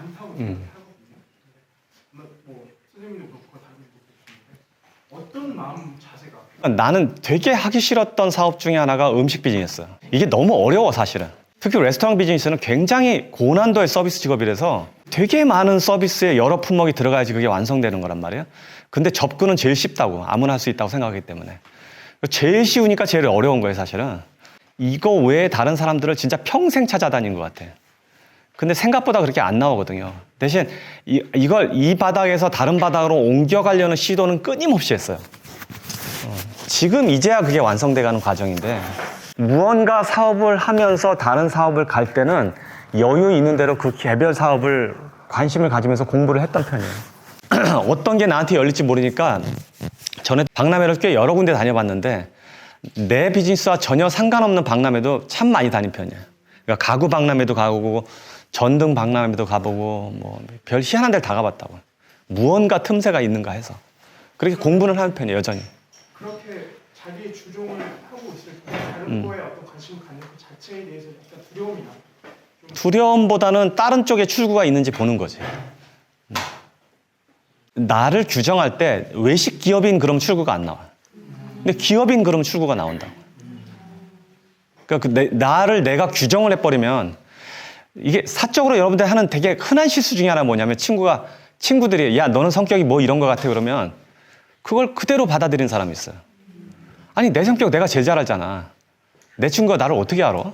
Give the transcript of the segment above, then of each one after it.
많다고 생각하거든요. 뭐 선생님도 그렇고 다른 분도 그렇는데 어떤 마음 자세가? 나는 되게 하기 싫었던 사업 중에 하나가 음식 비즈니스였어요. 이게 너무 어려워 사실은. 특히 레스토랑 비즈니스는 굉장히 고난도의 서비스 직업이라서 되게 많은 서비스에 여러 품목이 들어가야지 그게 완성되는 거란 말이에요. 근데 접근은 제일 쉽다고, 아무나 할 수 있다고 생각하기 때문에. 제일 쉬우니까 제일 어려운 거예요 사실은. 이거 외에 다른 사람들을 진짜 평생 찾아다닌 것 같아. 근데 생각보다 그렇게 안 나오거든요. 대신 이걸 이 바닥에서 다른 바닥으로 옮겨가려는 시도는 끊임없이 했어요. 지금 이제야 그게 완성돼가는 과정인데, 무언가 사업을 하면서 다른 사업을 갈 때는 여유 있는 대로 그 개별 사업을 관심을 가지면서 공부를 했던 편이에요. 어떤 게 나한테 열릴지 모르니까 전에 박람회를 꽤 여러 군데 다녀봤는데 내 비즈니스와 전혀 상관없는 박람회도 참 많이 다닌 편이에요. 그러니까 가구 박람회도 가보고 전등 박람회도 가보고 뭐 별 희한한 데를 다 가봤다고. 무언가 틈새가 있는가 해서 그렇게 공부는 하는 편이에요 여전히. 그렇게 자기 주종을 하고 있을 때 다른 거에 어떤 관심을 갖는 그 자체에 대해서 약간 두려움이나 두려움보다는 다른 쪽에 출구가 있는지 보는 거지. 나를 규정할 때 외식 기업인 그럼 출구가 안 나와. 근데 기업인 그럼 출구가 나온다고. 그러니까 나를 내가 규정을 해버리면 이게 사적으로 여러분들 하는 되게 흔한 실수 중에 하나 뭐냐면 친구들이 야 너는 성격이 뭐 이런 거 같아 그러면 그걸 그대로 받아들이는 사람이 있어요. 아니 내 성격 내가 제일 잘 알잖아. 내 친구가 나를 어떻게 알아?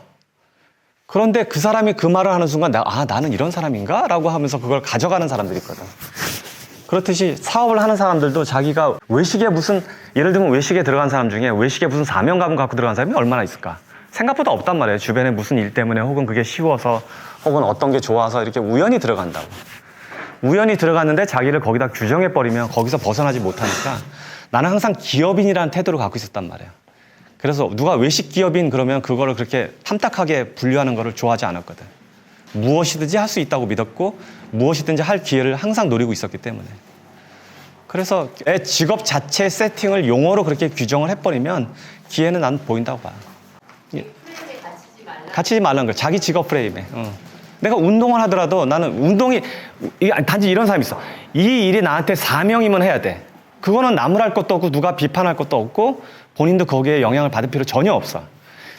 그런데 그 사람이 그 말을 하는 순간 나는 이런 사람인가? 라고 하면서 그걸 가져가는 사람들이 있거든. 그렇듯이 사업을 하는 사람들도 자기가 외식에 예를 들면 외식에 들어간 사람 중에 외식에 무슨 사명감을 갖고 들어간 사람이 얼마나 있을까? 생각보다 없단 말이에요. 주변에 무슨 일 때문에 혹은 그게 쉬워서 혹은 어떤 게 좋아서 이렇게 우연히 들어간다고. 우연히 들어갔는데 자기를 거기다 규정해버리면 거기서 벗어나지 못하니까 나는 항상 기업인이라는 태도를 갖고 있었단 말이에요. 그래서 누가 외식 기업인 그러면 그거를 그렇게 탐탁하게 분류하는 거를 좋아하지 않았거든. 무엇이든지 할 수 있다고 믿었고 무엇이든지 할 기회를 항상 노리고 있었기 때문에. 그래서 직업 자체 세팅을 용어로 그렇게 규정을 해버리면 기회는 난 보인다고 봐요. 갇히지 말라는 거예요. 자기 직업 프레임에. 내가 운동을 하더라도 나는 운동이 단지 이런 사람이 있어. 이 일이 나한테 사명이면 해야 돼. 그거는 나무랄 것도 없고 누가 비판할 것도 없고 본인도 거기에 영향을 받을 필요 전혀 없어.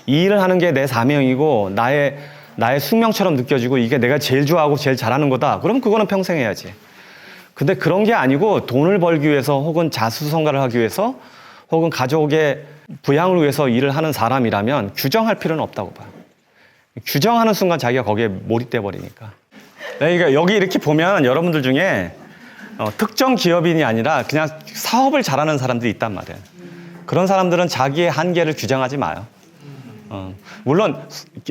이 일을 하는 게 내 사명이고 나의 숙명처럼 느껴지고 이게 내가 제일 좋아하고 제일 잘하는 거다. 그럼 그거는 평생 해야지. 근데 그런 게 아니고 돈을 벌기 위해서 혹은 자수성가를 하기 위해서 혹은 가족의 부양을 위해서 일을 하는 사람이라면 규정할 필요는 없다고 봐요. 규정하는 순간 자기가 거기에 몰입돼 버리니까. 그러니까 여기 이렇게 보면 여러분들 중에 특정 기업인이 아니라 그냥 사업을 잘하는 사람들이 있단 말이에요. 그런 사람들은 자기의 한계를 규정하지 마요. 물론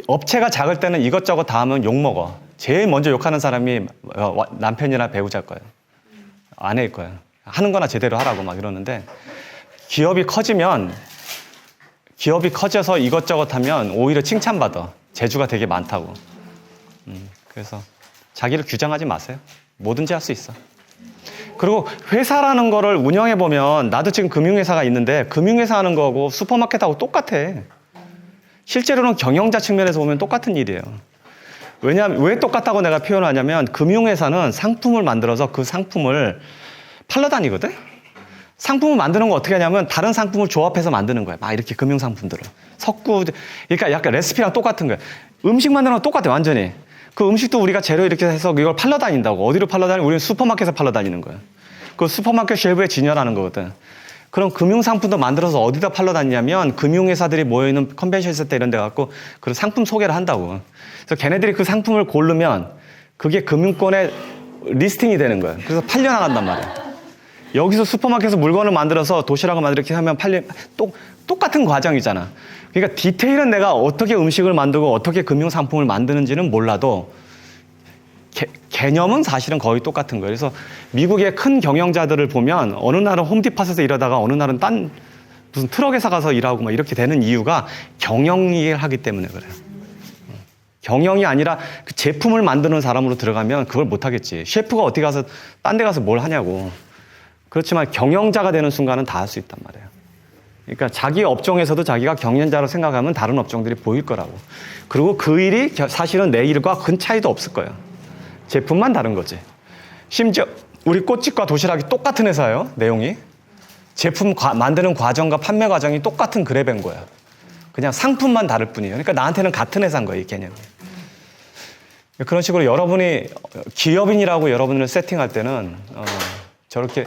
업체가 작을 때는 이것저것 다 하면 욕먹어. 제일 먼저 욕하는 사람이 남편이나 배우자일 거예요. 아내일 거예요. 하는 거나 제대로 하라고 막 이러는데 기업이 커져서 이것저것 하면 오히려 칭찬받아. 재주가 되게 많다고. 그래서 자기를 규정하지 마세요. 뭐든지 할 수 있어. 그리고 회사라는 거를 운영해보면 나도 지금 금융회사가 있는데 금융회사 하는 거하고 슈퍼마켓하고 똑같아. 실제로는 경영자 측면에서 보면 똑같은 일이에요. 왜냐하면 왜 똑같다고 내가 표현하냐면 금융회사는 상품을 만들어서 그 상품을 팔러 다니거든? 상품을 만드는 거 어떻게 하냐면 다른 상품을 조합해서 만드는 거야. 막 이렇게 금융상품들을. 그러니까 약간 레시피랑 똑같은 거야. 음식 만드는 거 똑같아, 완전히. 그 음식도 우리가 재료 이렇게 해서 이걸 팔러 다닌다고. 어디로 팔러 다니고 우리는 슈퍼마켓에서 팔러 다니는 거야. 그 슈퍼마켓 쉘프에 진열하는 거거든. 그럼 금융상품도 만들어서 어디다 팔러 다니냐면 금융회사들이 모여있는 컨벤션 센터 이런 데 갖고 그 상품 소개를 한다고. 그래서 걔네들이 그 상품을 고르면 그게 금융권에 리스팅이 되는 거야. 그래서 팔려나간단 말이야. 여기서 슈퍼마켓에서 물건을 만들어서 도시락을 만들어 이렇게 하면 똑같은 과정이잖아. 그러니까 디테일은 내가 어떻게 음식을 만들고 어떻게 금융상품을 만드는지는 몰라도 개념은 사실은 거의 똑같은 거예요. 그래서 미국의 큰 경영자들을 보면 어느 날은 홈디팟에서 일하다가 어느 날은 무슨 트럭 회사 가서 일하고 막 이렇게 되는 이유가 경영을 하기 때문에 그래요. 경영이 아니라 그 제품을 만드는 사람으로 들어가면 그걸 못 하겠지. 셰프가 어디 가서 딴 데 가서 뭘 하냐고. 그렇지만 경영자가 되는 순간은 다 할 수 있단 말이에요. 그러니까 자기 업종에서도 자기가 경영자로 생각하면 다른 업종들이 보일 거라고. 그리고 그 일이 사실은 내 일과 큰 차이도 없을 거예요. 제품만 다른 거지. 심지어 우리 꽃집과 도시락이 똑같은 회사예요. 내용이. 제품 만드는 과정과 판매 과정이 똑같은 그래벤 거야. 그냥 상품만 다를 뿐이에요. 그러니까 나한테는 같은 회사인 거예요, 이 개념이. 그런 식으로 여러분이 기업인이라고 여러분을 세팅할 때는 저렇게